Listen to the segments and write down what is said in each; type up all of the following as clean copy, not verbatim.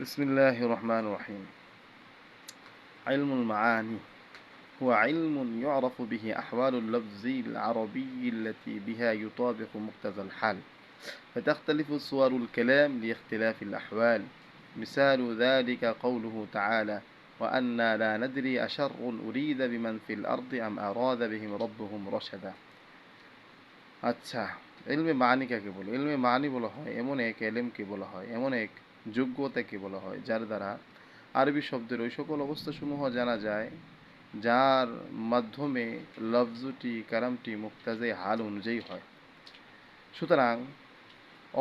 بسم الله الرحمن الرحيم. علم المعاني هو علم يعرف به أحوال اللفظ العربي التي بها يطابق مقتضى الحال، فتختلف صور الكلام لاختلاف الأحوال. مثال ذلك قوله تعالى: وأنا لا ندري أشر أريد بمن في الأرض أم أراد بهم ربهم رشدا। আচ্ছা, ইলমে মানি কাকে বলে? ইলমে মানি বলা হয় এমন এক এলেমকে বলা হয়, এমন এক যোগ্যতাকে বলা হয় যার দ্বারা আরবি শব্দের ওই সকল অবস্থাসমূহ জানা যায় যার মাধ্যমে লফজটি কালামটি মুক্তাজে হাল অনুযায়ী হয়। সুতরাং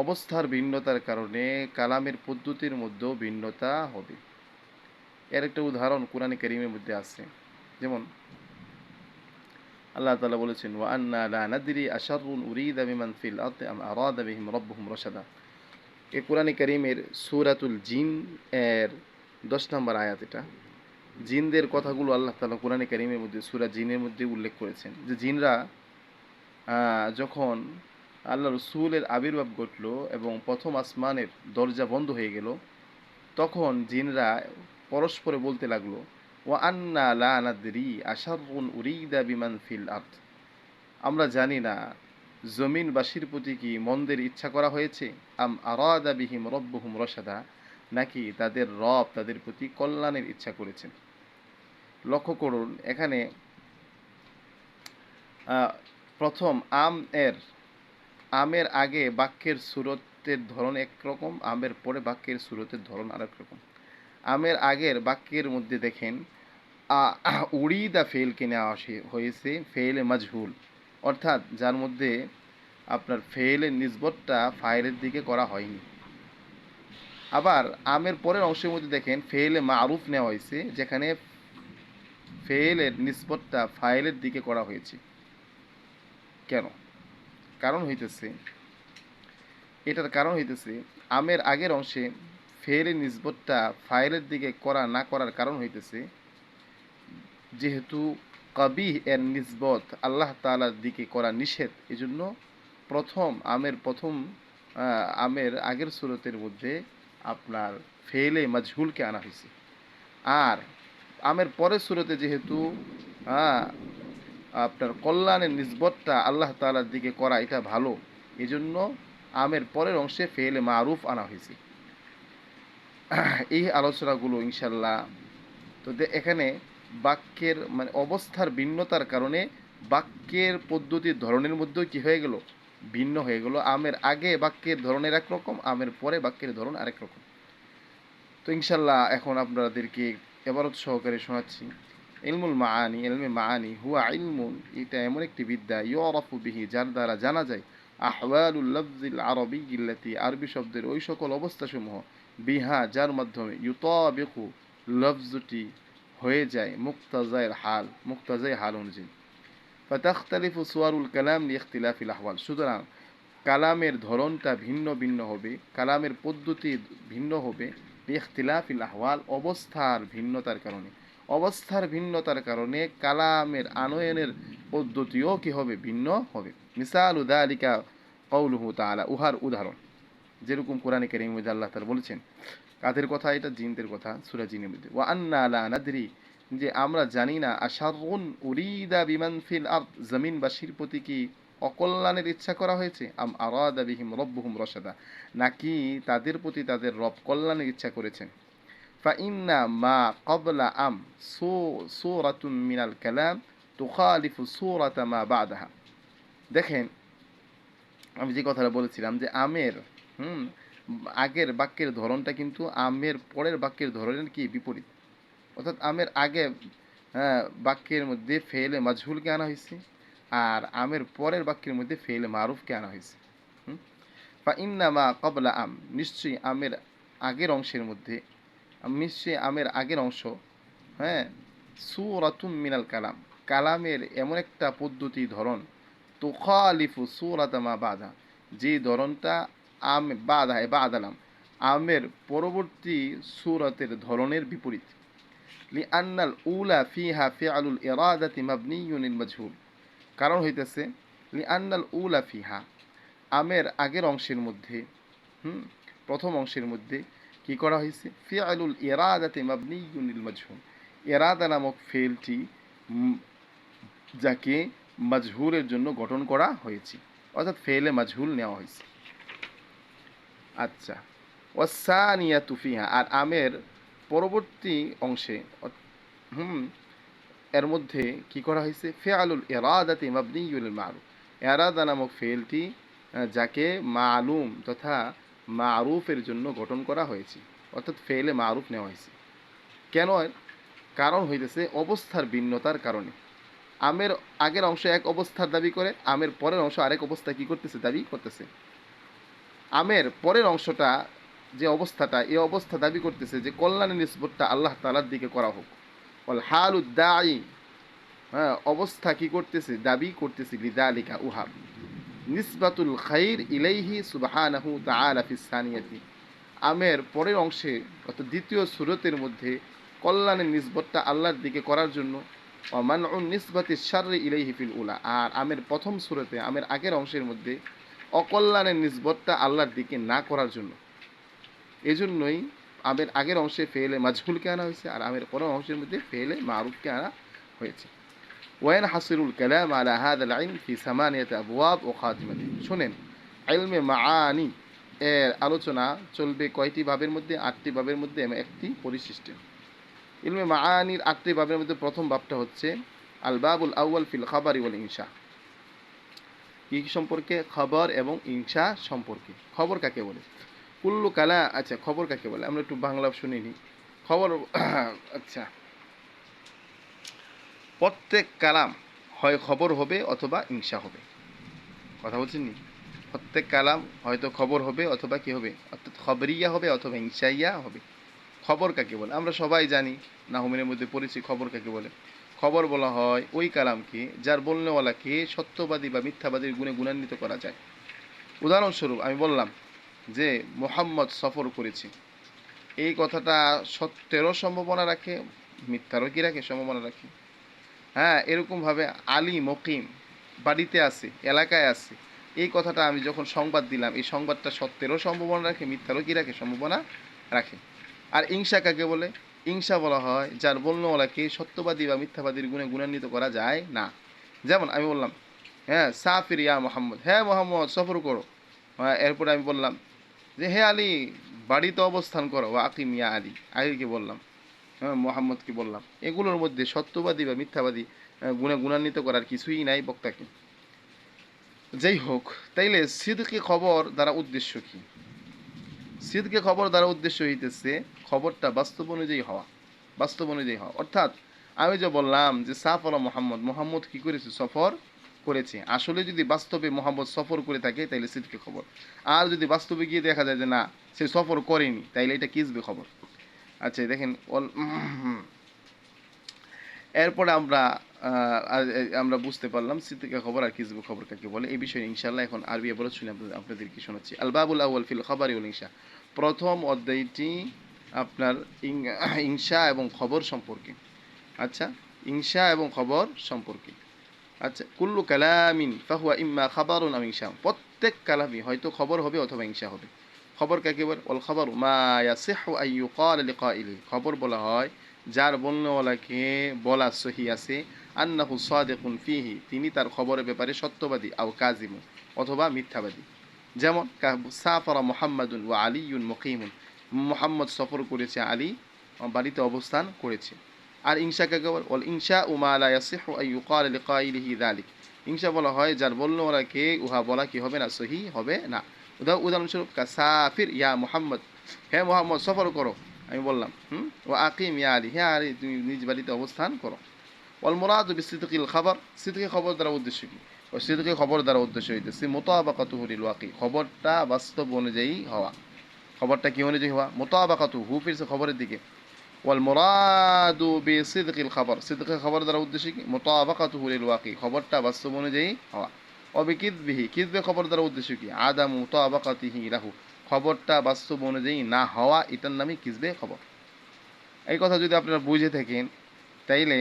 অবস্থার ভিন্নতার কারণে কালামের পদ্ধতির মধ্যেও ভিন্নতা হবে। এর একটা উদাহরণ কোরআনে কারীমের মধ্যে আছে। যেমন আল্লাহ তাআলা বলেছেন, ওয়া আন্না লা নাদরি আশাররুন উরিদা বিমান ফিল আরদি আম আরাদা বিহিম রাব্বুহুম রাশাদা। এই কোরআনে কারীমের সূরাতুল জিন এর 10 নম্বর আয়াত এটা। জিনদের কথাগুলো আল্লাহ তাআলা কোরআনে কারীমের মধ্যে সূরা জিনের মধ্যে উল্লেখ করেছেন যে জিনরা যখন আল্লাহ রসুলের আবির্ভাব ঘটল এবং প্রথম আসমানের দরজা বন্ধ হয়ে গেল, তখন জিনরা পরস্পরে বলতে লাগলো, ওয়া আন্না লা নাদরি আশাররুন উরিদা বিমান ফিল আরদ। আমরা জানি না জমিনবাসীর প্রতি কি মন্দের ইচ্ছা করা হয়েছে, আম আরাদা বিহিম রব্বুহুম রশাদা, নাকি তাদের রব তাদের প্রতি কল্যাণের ইচ্ছা করেছেন। লক্ষ্য করুন এখানে প্রথম আমের আগে বাক্যের সুরতের ধরন একরকম, আমের পরে বাক্যের সুরতের ধরন আরেক রকম। আমের আগের বাক্যের মধ্যে দেখেন উড়িদা ফেলকে নেওয়া হয়েছে ফেলে মাজহুল, অর্থাৎ যার মধ্যে আপনার ফেলের নিসবতটা ফাইলের দিকে করা হয়নি। আবার আমের পরের অংশের মধ্যে দেখেন ফেলে মারুফ নেওয়া হয়েছে, যেখানে ফেলের নিসবতটা ফাইলের দিকে করা হয়েছে। কেন? এটার কারণ হইতেছে আমের আগের অংশে ফেলের নিসবতটা ফাইলের দিকে করা না করার কারণ হইতেছে যেহেতু কবিহ এর নিসবত আল্লাহ তাআলার দিকে করা নিষেধ, এজন্য আমের আগের সুরতের মধ্যে আপনার ফেলে মাজহুলকে আনা হয়েছে। আর আমের পরের সুরতে যেহেতু আপনার কল্যাণের নিসবতটা আল্লাহ তাআলার দিকে করা এটা ভালো, এজন্য আমের পরের অংশে ফেলে মারুফ আনা হয়েছে। এই আলোচনাগুলো ইনশাল্লাহ তো এখানে বাক্যের মানে অবস্থার ভিন্নতার কারণে বাক্যের পদ্ধতির ধরনের মধ্যেও কি হয়ে গেল, ভিন্ন হয়ে গেল। আমের আগে বাক্যের ধরনের একরকম, আমের পরে বাক্যের ধরন আরেক রকম। তো ইনশাল্লাহ এখন আপনাদেরকে এবারত সহকারে শোনাচ্ছি। এলমে মাআনি হুয়া ইলমুন, এটা এমন একটি বিদ্যা, ইউরাফু বিহি, যার দ্বারা জানা যায় আহওয়ালুল লফজিল আরবিয়্যাতি, আরবি শব্দের ওই সকল অবস্থাসমূহ, বিহা, যার মাধ্যমে ইউতাবিকু, লফজটি হয়ে যায় মুক্তাজায় হাল অনুযায়ী। ফাতাখতালিফু সুওয়ারুল কালাম লিইখতিলাফিল আহওয়াল, সুতরাং কালামের ধরনটা ভিন্ন ভিন্ন হবে, কালামের পদ্ধতি ভিন্ন হবে, লিইখতিলাফিল আহওয়াল, অবস্থার ভিন্নতার কারণে কালামের আনয়নের পদ্ধতিও কি হবে, ভিন্ন হবে। মিসালু যালিকা কওলুহু তাআলা, উহার উদাহরণ যেরকম কোরআনে কারীমের মধ্যে আল্লাহ তাআলা বলেছেন। কাদের কথা এটা? জিনদের কথা, সূরা জিনের মধ্যে। ওয়া আন্না লা নাদরি, যে আমরা জানি না, আশাররুন উরিদা বিমান ফিল আরদ, জমিনবাসীর প্রতি কি অকল্যাণের ইচ্ছা করা হয়েছে, আম আরাদা বিহিম রব্বুহুম রশাদা, নাকি তাদের প্রতি তাদের রব কল্যাণের ইচ্ছা করেছেন। ফাইন্না মা ক্বাবলা আম সূরাতুম মিনাল কালাম তুখালিফু সূরাতা মা বা'দাহা। দেখেন আমি যে কথাটা বলেছিলাম যে আমের আগের বাক্যের ধরনটা কিন্তু আমের পরের বাক্যের ধরনের কি বিপরীত। অর্থাৎ আমের আগে বাক্যের মধ্যে ফেলে মাজহুলকে আনা হয়েছে, আর আমের পরের বাক্যের মধ্যে ফেলে মারুফকে আনা হয়েছে। ফাইন্না মা ক্বাবলা আম, নিশ্চয়ই আমের আগের অংশ, হ্যাঁ, সূরাতুম মিনাল কালাম, কালামের এমন একটা পদ্ধতি ধরন, তুখালিফু সূরাতা মা বাদা, যে ধরনটা বাদালাম, আমের পরবর্তী সূরাতের ধরনের বিপরীত। লিআন্নাল উলা ফিহা ফিআলুল ইরাদাতি মাবনিয়ুন লিল মাজহুল, কারণ হইতেছে লিআন্নাল উলা ফিহা, আমের আগের অংশের মধ্যে, প্রথম অংশের মধ্যে কি করা হয়েছে? ফিআলুল ইরাদাতি মাবনিয়ুন লিল মাজহুল, ইরাদা নামক ফেলটি যাকে মাজহুলের জন্য গঠন করা হয়েছে, অর্থাৎ ফেলে মাজহুল নেওয়া হয়েছে। আচ্ছা, ওয়াসানিয়াতু ফিহা, আর আমের পরবর্তী অংশে এর মধ্যে কি করা হয়েছে? ফিআলুল ইরাদাতি মাবনিয়ুল লিল মারুফ, ইরাদা নামক ফেলটি যাকে মালুম তথা মারুফের জন্য গঠন করা হয়েছে, অর্থাৎ ফেলে মারুফ নেওয়া হয়েছে। কেন? কারণ হইতেছে অবস্থার ভিন্নতার কারণে। আমের আগের অংশ এক অবস্থার দাবি করে, আমের পরের অংশ আরেক অবস্থা কি করতেছে? দাবি করতেছে। আমের পরের অংশটা যে অবস্থাটা, এই অবস্থা দাবি করতেছে যে কল্যাণের নিসবতটা আল্লাহ তাআলার দিকে করা হোক। ওয়াল হালুদ দাঈ, হ্যাঁ, অবস্থা কি করতেছে? দাবি করতেছে লিযালিকা, উহা নিসবাতুল খাইর ইলাইহি সুবহানাহু তাআলা ফিস সানিয়াতি, আমের পরের অংশে অর্থাৎ দ্বিতীয় সূরতের মধ্যে কল্যাণের নিসবতটা আল্লাহর দিকে করার জন্য, ওয়া মানউন নিসবাতি শাররি ইলাইহি ফিল উলা, আর আমের প্রথম সূরতে আমের আগের অংশের মধ্যে অকল্যাণের নিসবতটা আল্লাহর দিকে না করার জন্য। এজন্যই আমের আগের অংশে ফেলে মাজহুলকে আনা হয়েছে, আর আমের পরের অংশের মধ্যে ফেলে মারুফকে আনা হয়েছে। ওয়াইন হাসিরুল কালাম আলা হাদাল ইলম ফি সামানিয়াতি আবওয়াব ও খাতিমাতি, শুনেন, ইলমে মাআনি এর আলোচনা চলবে কয়টি ভাবের মধ্যে? 8টি ভাবের মধ্যে একটি পরিশিষ্টে। ইলমে মাআনির 8টি ভাবের মধ্যে প্রথম ভাবটা হচ্ছে আল বাবুল আউয়াল ফিল খাবারি ওয়াল ইনশা, কি সম্পর্কে? খবর এবং ইনশা সম্পর্কে। খবর কাকে বলে? কুল্লু কালা, আচ্ছা, খবর কাকে বলে আমরা একটু বাংলা শুনিনি। খবর আচ্ছা, প্রত্যেক কালাম হয় খবর হবে অথবা ইনশা হবে। কথা বলছেন নি? প্রত্যেক কালাম হয়তো খবর হবে অথবা কি হবে, অর্থাৎ খবরিয়া হবে অথবা ইনশাইয়া হবে। খবর কাকে বলে আমরা সবাই জানি, নাহমিনের মধ্যে পড়েছি খবর কাকে বলে। খবর বলা হয় ওই কালামকে যার বলনেওয়ালাকে সত্যবাদী বা মিথ্যাবাদীর গুণে গুণান্বিত করা যায়। উদাহরণস্বরূপ আমি বললাম যে মোহাম্মদ সফর করেছে, এই কথাটা সত্যেরও সম্ভাবনা রাখে, মিথ্যারও কি রাখে? সম্ভাবনা রাখে। হ্যাঁ, এরকমভাবে আলী মকিম, বাড়িতে আছে, এলাকায় আছে, এই কথাটা আমি যখন সংবাদ দিলাম, এই সংবাদটা সত্যেরও সম্ভাবনা রাখে, মিথ্যারও কি রাখে? সম্ভাবনা রাখে। আর ইনশা কাকে বলে? ইনশা বলা হয় যার বলনেওয়ালাকে সত্যবাদী বা মিথ্যাবাদীর গুণে গুণান্বিত করা যায় না। যেমন আমি বললাম, হ্যাঁ, সাফির ইয়া মোহাম্মদ, হ্যাঁ মোহাম্মদ সফর করো। হ্যাঁ, এরপরে আমি বললাম যে হে আলী বাড়িতে অবস্থান করো, আকিম ইয়া আলী, আলীকে বললাম, হ্যাঁ মোহাম্মদকে বললাম। এগুলোর মধ্যে সত্যবাদী বা মিথ্যাবাদী গুণে গুণান্বিত করার কিছুই নাই বক্তাকে। যাই হোক, তাইলে সিদকে খবর দ্বারা উদ্দেশ্য কি? সিদকে খবর দ্বারা উদ্দেশ্য হইতেছে খবরটা বাস্তব অনুযায়ী হওয়া, বাস্তব অনুযায়ী হওয়া। অর্থাৎ আমি যে বললাম যে সাফর মোহাম্মদ, মোহাম্মদ কি করেছে? সফর করেছে। আসলে যদি বাস্তবে মোহাম্মদ সফর করে থাকে তাইলে সিদকে খবর। আর যদি বাস্তবে গিয়ে দেখা যায় যে না, সে সফর করেনি, তাইলে এটা কিসবে খবর। আচ্ছা দেখেন, এরপরে আমরা বুঝতে পারলাম সিদ্দিকা খবর আর কিসবু খবর কাকে বলে। এই বিষয়ে ইনশাআল্লাহ এখন আরবি বলে শুনে আপনাদেরকে শোনাচ্ছি। আল বাবুল আউয়াল ফিল খাবারি ওয়াল ইনশা, প্রথম অধ্যায়টি আপনার ইনশা এবং খবর সম্পর্কে। আচ্ছা, ইনশা এবং খবর সম্পর্কে। আচ্ছা, কুল্লু কালামিন ফাহুয়া ইম্মা খাবারুন আও ইনশা, প্রত্যেক কালামই হয়তো খবর হবে অথবা ইনশা হবে। খবর কাকে বলে? ওয়াল খাবারু মা ইয়াসিহু আন ইউকাল লিকাইলি, খবর বলা হয় যার বলনেওয়ালাকে বলা সহি আছে, আন্নাহু সাদিকুন ফিহি, তিনি তার খবরের ব্যাপারে সত্যবাদী, আও কাজিমু, অথবা মিথ্যাবাদী। যেমন সাফারা মুহাম্মাদুন ওয়া আলিয়ুন মুকিমুন, মুহাম্মদ সফর করেছে, আলী বাড়িতে অবস্থান করেছে। আর ইনশা কাকে বলে? ওয়াল ইনশা মা লা ইয়াসিহু আন ইউকাল লিকাইলিহি যালিক, ইনশা বলা হয় যার বলনেওয়ালাকে উহা বলা কি হবে না? সহি হবে না। উদাহরণস্বরূপ কাসাফির ইয়া মুহাম্মদ, হে মোহাম্মদ সফর করো, আমি বললাম ও আকিম ইয়া আলী, হ্যাঁ আলী তুমি নিজ বাড়িতে অবস্থান করো। ওয়াল মুরাদু বিসিদকিল খাবার, সিদকি খবর দ্বারা উদ্দেশ্য কি? ও সিদকি খবর দ্বারা উদ্দেশ্য হইতেছে মুতাবাকাতুহু লিল ওয়াকি, খবরটা বাস্তব অনুযায়ী হওয়া। খবরটা কি অনুযায়ী হওয়া? মুতাবাকাতুহু, হু ফিরছে খবরের দিকে। ওয়াল মুরাদু বিসিদকিল খাবার, সিদকি খবর দ্বারা উদ্দেশ্য কি? মুতাবাকাতুহু লিল ওয়াকি, খবরটা বাস্তব অনুযায়ী হওয়া। ও বিকিযবিহি, কিযবে খবর দ্বারা উদ্দেশ্য কি? আদামু মুতাবাকাতিহি লাহু, খবরটা বাস্তব অনুযায়ী না হওয়া, এটার নামই কিসবে খবর। এই কথা যদি আপনারা বুঝে থাকেন তাইলে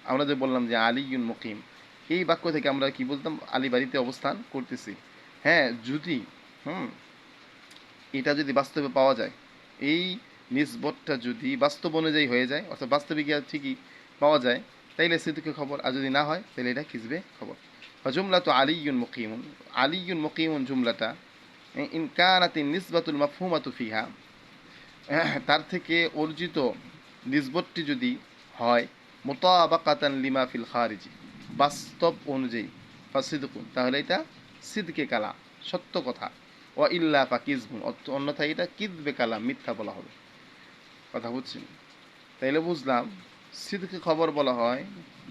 আমরা যে বললাম যে আলিউন মুকিম, এই বাক্য থেকে আমরা কি বলতাম? আলী বাড়িতে অবস্থান করতেছি। হ্যাঁ, যদি এটা যদি বাস্তবে পাওয়া যায়, এই নিসবতটা যদি বাস্তব অনুযায়ী হয়ে যায়, অর্থাৎ বাস্তবিক ঠিকই পাওয়া যায়, তাইলে সিদ্দিকের খবর। আর যদি না হয় তাহলে এটা কিসবে খবর। জুমলা তো আলিউন মুকিমুন, আলিউন মুকিমুন জুমলাটা ইন কানাতিন নিসবাতুল মাফহুমাতু ফিহা, তার থেকে অর্জিত নিসবতটি যদি হয় মুতাবাকাতান লিমা ফিল খারিজি, বাস্তব অনুযায়ী, ফাসিদকুন, তাহলে এটা সিদকে কালাম, সত্য কথা। ওয়া ইল্লা ফা কিজবুন, অন্যথায় এটা কিদবে কালাম, মিথ্যা বলা হবে। কথা বুঝছেন? তাইলে বুঝলাম সিদকে খবর বলা হয়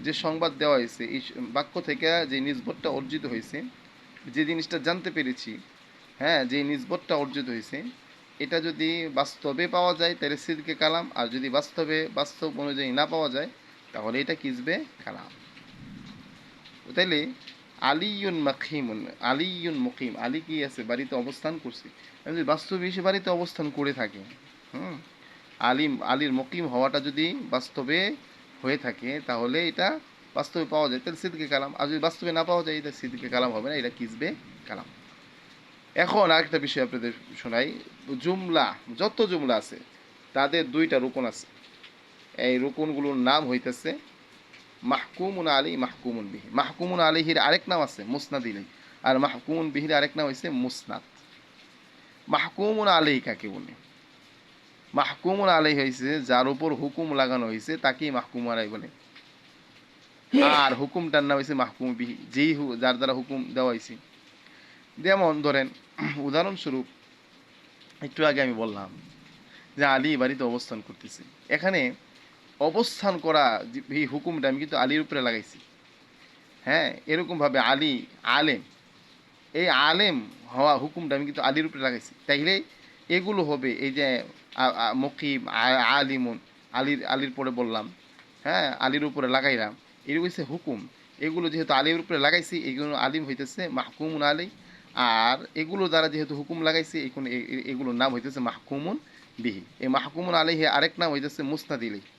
যে সংবাদ দেওয়া হয়েছে, এই বাক্য থেকে যে নিসবতটা অর্জিত হয়েছে, যে জিনিসটা জানতে পেরেছি, হ্যাঁ, যে নিসবতটা অর্জিত হয়েছে, এটা যদি বাস্তবে পাওয়া যায় তাহলে সিদকে কালাম, আর যদি বাস্তব অনুযায়ী না পাওয়া যায় তাহলে এটা কিসবে কালাম। তাইলে আলিউন মাকিমুন, আলিউন মুকিম, আলী কি আছে, বাড়িতে অবস্থান করছে, যদি বাস্তবে এসে বাড়িতে অবস্থান করে থাকে, হুম, আলীর মুকিম হওয়াটা যদি বাস্তবে হয়ে থাকে তাহলে এটা বাস্তবে পাওয়া যায়, তাহলে সিদ্দিকে কালাম। আর যদি বাস্তবে না পাওয়া যায় এটা সিদ্দিকে কালাম হবে না, এটা কিসবে কালাম। এখন আরেকটা বিষয় আপনাদের শোনাই। জুমলা, যত জুমলা আছে তাদের দুইটা রুকন আছে। এই রুকনগুলোর নাম হইতেছে মাহকুমুন আলী, মাহকুমুন বিহি। মাহকুমুন আলীহির আরেক নাম আছে মুসনাদ ইলাই, আর মাহকুমুন বিহির আরেক নাম হয়েছে মুসনাদ। মাহকুমুন আলী কাকে বলে? মাহকুমুন আলাই হয়েছে যার উপর হুকুম লাগানো হয়েছে তাকেই মাহকুম আলাই বলে। আর হুকুমটার নাম হয়েছে মাহকুম বিহি, যার দ্বারা হুকুম দেওয়া হয়েছে। যেমন ধরেন, উদাহরণস্বরূপ একটু আগে আমি বললাম যে আলী বাড়িতে অবস্থান করতেছে, এখানে অবস্থান করা এই হুকুমটা আমি কিন্তু আলীর উপরে লাগাইছি। হ্যাঁ, এরকমভাবে আলী আলেম, এই আলেম হওয়া হুকুমটা আমি কিন্তু আলীর উপরে লাগাইছি, তাইলে এগুলো হবে এই যে মকিম, আলিমুন, আলীর পরে বললাম, হ্যাঁ, আলীর উপরে লাগাইলাম, এগুলো হচ্ছে হুকুম। এগুলো যেহেতু আলীর উপরে লাগাইছি এগুলো আলিম হইতেছে মাহকুমুন আলী। আর এগুলো দ্বারা যেহেতু হুকুম লাগাইছি এগুলোর নাম হইতেছে মাহকুমুন বিহি। এই মাহকুমুন আলাইহি আরেক নাম হইতেছে মুসনাদ ইলাইহি।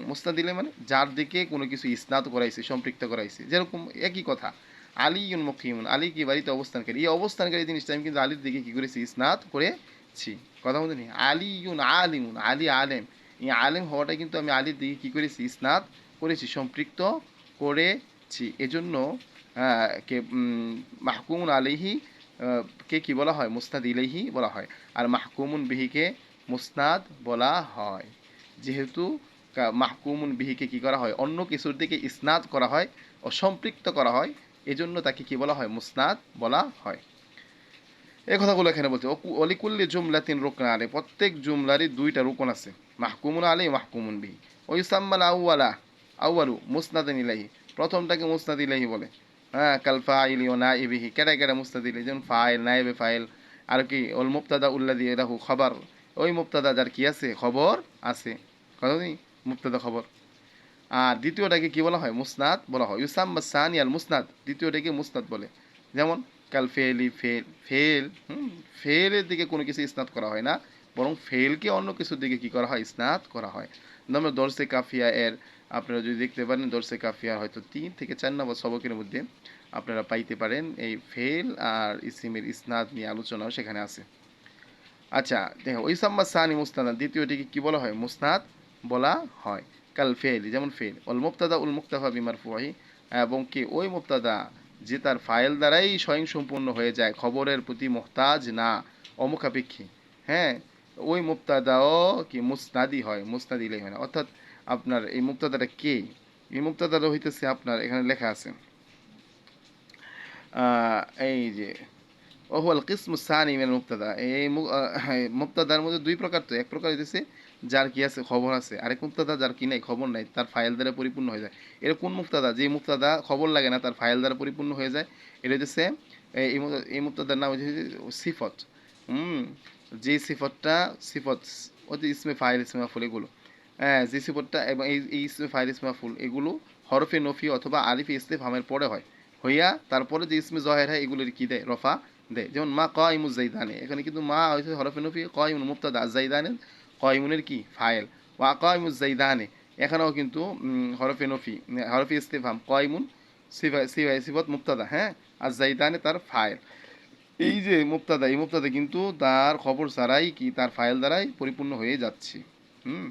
মুসনাদ ইলাইহি মানে যার দিকে কোনো কিছু ইসনাদ করাইছে, সম্পৃক্ত করাইছে। যেরকম একই কথা, আলীউন মুকিমুন, আলী কি বাড়িতে অবস্থানকারী, এই অবস্থানকারী জিনিসটা আমি কিন্তু আলীর দিকে কি করেছি, ইসনাদ করেছি। কথা বলতে নেই, আলীউন আলিমুন, আলী আলেম, এই আলেম হওয়াটা কিন্তু আমি আলীর দিকে কি করেছি, ইসনাদ করেছি, সম্পৃক্ত করেছি। এজন্য কে মাহকুমুন আলাইহি কে কি বলা হয়, মুসনাদ ইলাইহি বলা হয়। আর মাহকুমুন বিহিকে মুসনাদ বলা হয়। যেহেতু মাহকুমুন বিহিকে কি করা হয়, অন্য কিছুর দিকে ইসনাদ করা হয় ও সম্পৃক্ত করা হয়, এজন্য তাকে কি বলা হয়, মুসনাদ বলা হয়। এই কথাগুলো এখানে বলছে। অলিকুল্লি জুমলাতিন রুকনা আলী, প্রত্যেক জুমলারই দুইটা রুকন আছে, মাহকুমুন আলী, মাহকুমুন বিহি। ওই সাম্মাল আউয়ালু মুসনাদিন ইলাইহি, প্রথমটাকে মুসনাদ ইলাইহি বলে। হ্যাঁ, কাল ফাইলি ও নাইবিহি, কেডা কেডা মুসনাদ ইলাইহি, যেমন ফাইল, নাইবে ফাইল। আর কি ওল মুবতাদা উল্লাদি লাহু খবর, ওই মুবতাদা যার কি আছে, খবর আছে। কথা নেই, মুবতাদা খবর। আর দ্বিতীয়টাকে কি বলা হয়, মুসনাদ বলা হয়। ইউসাম্মা সানি আল মুসনাদ, দ্বিতীয়টাকে মুসনাদ বলে। যেমন কাল ফেলি, ফেল, ফেলের দিকে কোনো কিছু ইসনাদ করা হয় না, বরং ফেলকে অন্য কিছুর দিকে কি করা হয়, ইসনাদ করা হয়। আমরা দর্শে কাফিয়া এর, আপনারা যদি দেখতে পারেন দর্শে কাফিয়া হয়তো 3 থেকে 4 নম্বর সবকের মধ্যে আপনারা পাইতে পারেন এই ফেল আর ইসিমের ইসনাদ নিয়ে আলোচনাও সেখানে আছে। আচ্ছা দেখো, ওইসাম্মা সানি মুস্তানাদ, দ্বিতীয়টিকে কি বলা হয়, মুসনাদ বলা হয়। কাল ফেলি, যেমন ফেল। অল মুক্তাদা উল মুক্তাফা বিমারফুহি, এবং কি ওই মুক্তাদা যে তার ফাইল দ্বারাই স্বয়ং সম্পূর্ণ হয়ে যায়, খবরের প্রতি মোহতাজ না, অমুখাপেক্ষী। হ্যাঁ, ওই মুক্তাদাও কি মুসনাদি হয়, মুসনাদ ইলাই হয় না। অর্থাৎ আপনার এই মুক্তাদাটা কে, এই মুক্তাদাটা হইতেছে আপনার এখানে লেখা আছে এই যে ওহুয়াল কিসমু সানি মিনাল মুবতাদা, এই মুবতাদার মধ্যে দুই প্রকার, তো এক প্রকার হইতেছে যার কি আছে, খবর আছে, আরেক মুবতাদা যার কি নাই, খবর নাই, তার ফাইল দ্বারা পরিপূর্ণ হয়ে যায়। এর কোন মুবতাদা, যে মুবতাদা খবর লাগে না, তার ফাইল দ্বারা পরিপূর্ণ হয়ে যায়, এটা হইতেছে এই মুবতাদার নাম হচ্ছে সিফত। যে সিফতটা, সিফত ওই যে ইসমে ফাইল, ইসমে মাফুল এগুলো, হ্যাঁ, যে সিফতটা এবং এই ইসমে ফাইল, ইসমে মাফুল এগুলো হরফে নফি অথবা আলিফে ইস্তেফহামের পরে হয়, হইয়া তারপরে যে ইসমে জহের হয় এগুলোর কি দেয়, রফা দেয়। যেমন মা কাইমুজ জাইদানে, এখানে কিন্তু মা হয়েছে হরফে নফি, কাইমুন মুবতাদা, জাইদানে কাইমুনের কি ফাইল। ওয়া কাইমুজ জাইদানে, এখানেও কিন্তু হরফে নফি, হরফে ইস্তেফহাম, কাইমুন সিফত মুবতাদা, হ্যাঁ, আর জাইদানে তার ফাইল। এই যে মুক্তাদা, এই মুক্তাদা কিন্তু তার খবর ছাড়াই কি তার ফাইল দ্বারাই পরিপূর্ণ হয়ে যাচ্ছে। হুম।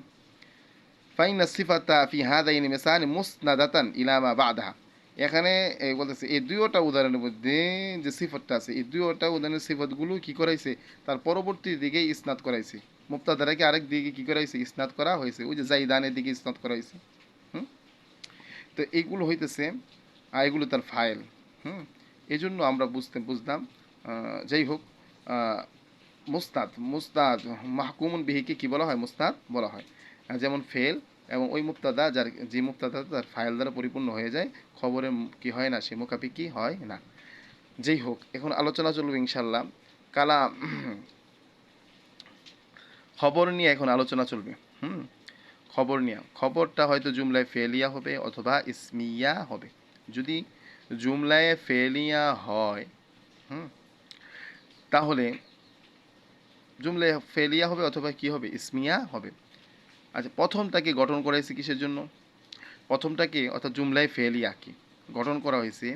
ফাইন সিফাতা ফি হাদাইনি মিসাল মুসনাদাতান ইলা মা বাদাহা। এখানে বলতেছে এই দুইটা উদাহরণের মধ্যে যে সিফাতটা আছে, এই দুইটা উদাহরণের সিফাতগুলো কি করাইছে, তার পরবর্তী দিকে ইসনাদ করাইছে। মুক্তাদারাকে আরেক দিকে কি করাইছে, ইসনাদ করা হয়েছে, ওই যে জাইদানের দিকে ইসনাদ করাইছে। হুম। তো এইগুলো হইতেছে এগুলো তার ফাইল। হুম। এই জন্য আমরা বুঝলাম। যাই হোক, মুস্তাদ মুস্তাদ মাহকুমুন বিহিকে কি বলা হয়, মুস্তাদ বলা হয়। যেমন ফেল এবং ওই মুক্তাদা যার যে মুক্তাদা তার ফাইল দ্বারা পরিপূর্ণ হয়ে যায়, খবরে কি হয় না, সে মোকাফিকি হয় না। যেই হোক, এখন আলোচনা চলবে ইনশাল্লাহ কালা খবর নিয়ে এখন আলোচনা চলবে। হুম। খবর নিয়ে, খবরটা হয়তো জুমলায় ফেলিয়া হবে অথবা ইসমিয়া হবে। যদি জুমলায় ফেলিয়া হয়, হুম, তাহলে জুমলায় ফেলিয়া হবে অথবা কি হবে, ইসমিয়া হবে। আচ্ছা, প্রথমটাকে গঠন করা হয়েছে কিসের জন্য? প্রথমটাকে অর্থাৎ জুমলায় ফেলিয়া কি গঠন করা হয়েছে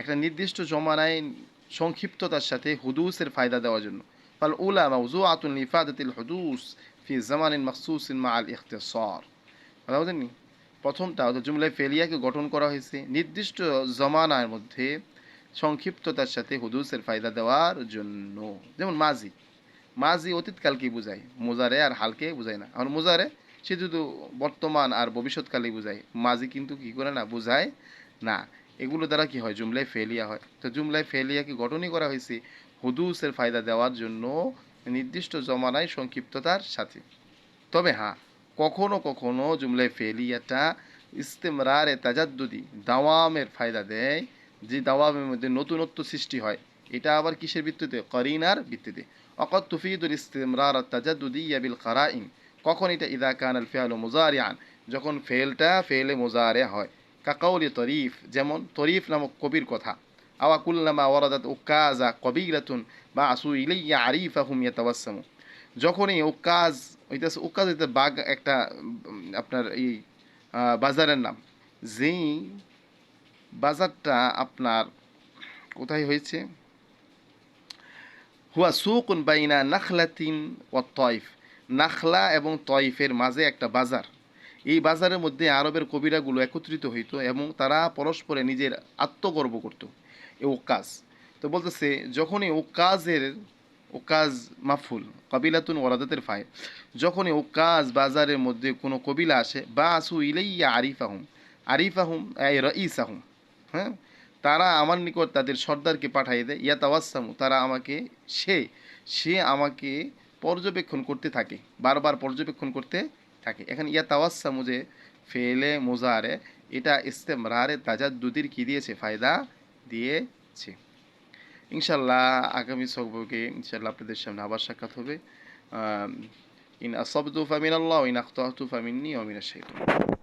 একটা নির্দিষ্ট জমানায় সংক্ষিপ্ততার সাথে হুদুসের ফায়দা দেওয়ার জন্য। ফাল উলা মাউজুআতুন লিফাদাতিল হুদুস ফি জামানিন মাখসুসিন মা আল ইখতিসার। কথা বুঝেননি? প্রথমটা অর্থাৎ জুমলায় ফেলিয়াকে গঠন করা হয়েছে নির্দিষ্ট জমানার মধ্যে সংক্ষিপ্ততার সাথে হুদুসের ফায়দা দেওয়ার জন্য। যেমন মাজি, মাজি অতীতকালকে বোঝায়, মোজারে আর হালকে বোঝায় না। আর মোজারে সে শুধু বর্তমান আর ভবিষ্যৎকালে বোঝায়, মাজি কিন্তু কি করে না, বোঝায় না। এগুলো দ্বারা কি হয়, জুমলায় ফেলিয়া হয়। তো জুমলায় ফেলিয়াকে গঠনই করা হয়েছে হুদুসের ফায়দা দেওয়ার জন্য নির্দিষ্ট জমানায় সংক্ষিপ্ততার সাথে। তবে হ্যাঁ, কখনো কখনো জুমলায় ফেলিয়াটা ইস্তেমরারে তাজাদ্দুদি দাওয়ামের ফায়দা দেয়, যে দাওয়ামের মধ্যে নতুনত্ব সৃষ্টি হয়। এটা আবার কিসের ভিত্তিতে, করিনার ভিত্তিতে। অকদ তুফিদুল ইস্তেমরার তাজাদ্দুদিয়া বিল কারাইন। কখন এটা, ইদা কান আল ফেয়াল মুজারিআন, যখন ফেলটা ফেলে মুজারে হয়। কাকাউলি তরিফ, যেমন তরিফ নামক কবির কথা। আওয়া কুল্লামা ওয়ারাদাত উকাজা কবিরাতুন বা আসু ইলাইয়া আরিফাহুম ইয়াতাওয়াসসামু। যখনই উকাজ হইতেছে, উকাজ হইতে বাঘ একটা আপনার এই বাজারের নাম, যেই বাজারটা আপনার কোথায় হয়েছে, হুয়া সুকুন বাইনা নাখলাতিন ও তয়ফ। নাখলা এবং তয়ফের মাঝে একটা বাজার। এই বাজারের মধ্যে আরবের কবিরাগুলো একত্রিত হইত এবং তারা পরস্পরে নিজের আত্মগর্ব করত। এ ওকাজ। তো বলতেছে যখনই ওকাজের, ওকাজ মাফুল, কবিলাতুন ওরাদাতের ফায়, যখনই ওকাজ বাজারের মধ্যে কোনো কবিলা আসে, বা আসু ইলাইয়া আরিফাহুম, আরিফাহুম রঈসাহুম, হ্যাঁ, তারা আমার নিকট তাদের সর্দারকে পাঠিয়ে দেয়। ইয়া তাওয়াসামু, তারা আমাকে, সে সে আমাকে পর্যবেক্ষণ করতে থাকে, বারবার পর্যবেক্ষণ করতে থাকে। এখানে ইয়া তাওয়াসামু যে ফেলে মুজারে, এটা ইস্তেমরারে তাজাদ্দুদির কি দিয়েছে, ফায়দা দিয়েছে। ইনশাল্লাহ আগামী সবকে ইনশাল্লাহ আপনাদের সামনে আবার সাক্ষাৎ হবে। ইন আসাবতু ফামিনাল্লাহ, ইন আখতাতু ফামিন্নি ওয়া মিনাশ শাইতান।